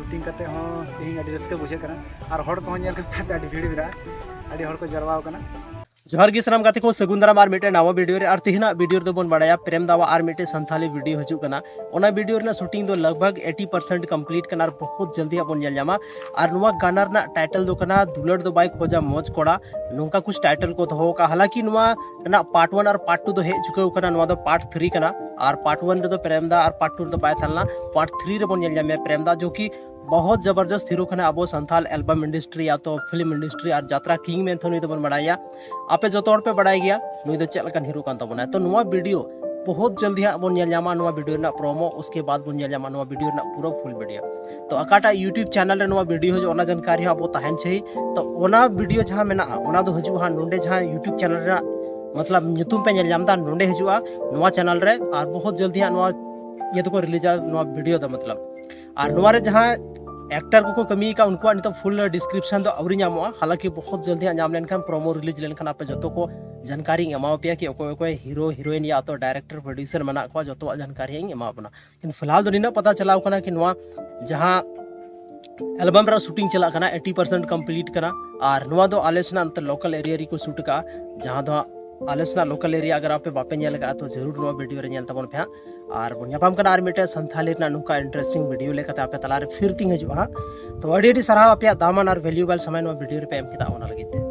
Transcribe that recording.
shooting करते हो तेज अभी रस्क बुझे और हड़ को भीड़ मेरा अभी हड़ को जरवा जोहर गे सनाम गाते को सगुन दाराम और मिटे नवा वीडियो रे और तेहना वीडियो रे बन बड़ाया प्रेम दावा और मिटे संथाली वीडियो हजू कना ओना वीडियो रे शूटिंग दो लगभग 80% कंप्लीट कना और बहुत जल्दी बन नेल ᱧᱟᱢᱟ और नुवा गाना रे टाइटल दो कना दुलड़ दो बाई खोजा मौज कोड़ा नोंका कुछ टाइटल को दो का हालांकि नुवा ना पार्ट 1 और पार्ट 2 दो हे चुके कना नुवा दो पार्ट 3 कना और पार्ट 1 रे दो प्रेम दा और पार्ट 2 दो बाय थालना पार्ट 3 रे बन नेल ᱧᱟᱢᱟ प्रेम दा जो कि बहुत जबरदस्त हीरो खाना अब संथाल एल्बम इंडस्ट्री या तो फिल्म इंडस्ट्री और यात्रा किंग में नुई दो बड़ा आपे जो तौर पे बड़ा गया नुई दो चेक हीरो कान तबना तो नुआ वीडियो बहुत जल्दी हाँ बन ᱧᱟᱢᱟ नुआ वीडियो ना प्रोमो उसके बाद बन ᱧᱟᱢᱟ नुआ वीडियो ना पूरा फुल वीडियो तो अकाटा यूट्यूब चैनल रे नुआ वीडियो हो ओना जानकारी अब तहन चाहिए तो ओना वीडियो जहाँ मेना ओना दो हजू हाँ नोंडे जहाँ यूट्यूब चैनल रे मतलब ᱧᱩᱛᱩᱢ पे ᱧᱟᱢदा नोंडे हजूआ नुआ चैनल रे और बहुत जल्दी हाँ नुआ ये तो को रिलीजा नुआ वीडियो दा मतलब और नुआ रे जहाँ एक्टर को कमी का उनको नित फुल डिस्क्रिप्शन तो आवरी नामो हालांकि बहुत जल्दी नाम लेनखान प्रोमो रिलीज लेनखान आप जो को जानकारी एमाव पे कि अकोय हीरो हीरोइन या तो डायरेक्टर प्रोड्यूसर मना को जो जानकारी एमावना कि फिलहाल निना पता चलाव कना कि नुआ जहां एल्बम रा शूटिंग चला कना 80% कंप्लीट कना और नुआ दो आलेसना अंत लोकल एरिया री को शूट का जहां दो आलेसना लोकल एरिया अगर आप बापे नेल का तो जरूर नुआ वीडियो रे नेल तबन पे और ᱧᱟᱯᱟᱢ ᱠᱟᱱᱟ ᱟᱨ ᱢᱤᱫᱴᱮᱱ ᱥᱟᱱᱛᱟᱞᱤ ᱨᱮᱱᱟᱜ ᱱᱚᱝᱠᱟ ᱤᱱᱴᱟᱨᱮᱥᱴᱤᱝ ᱵᱷᱤᱰᱤᱭᱳ ᱞᱮᱠᱟᱛᱮ ᱟᱯᱮ ᱛᱟᱞᱟᱨᱮ ᱯᱷᱤᱨ ᱛᱤᱧ ᱦᱤᱡᱩᱜᱼᱟ ᱛᱚ ᱟᱹᱰᱤ ᱥᱟᱨᱦᱟᱣ ᱟᱯᱮᱭᱟᱜ ᱫᱟᱢᱟᱱ ᱟᱨ ᱵᱷᱮᱞᱩᱭᱮᱵल ᱥᱚᱢᱚᱭ ᱱᱚᱣᱟ ᱵᱷᱤᱰᱤᱭᱳ ᱨᱮᱯᱮ ᱮᱢ ᱠᱮᱫᱟ ᱚᱱᱟ ᱞᱟᱹᱜᱤᱫ ᱛᱮ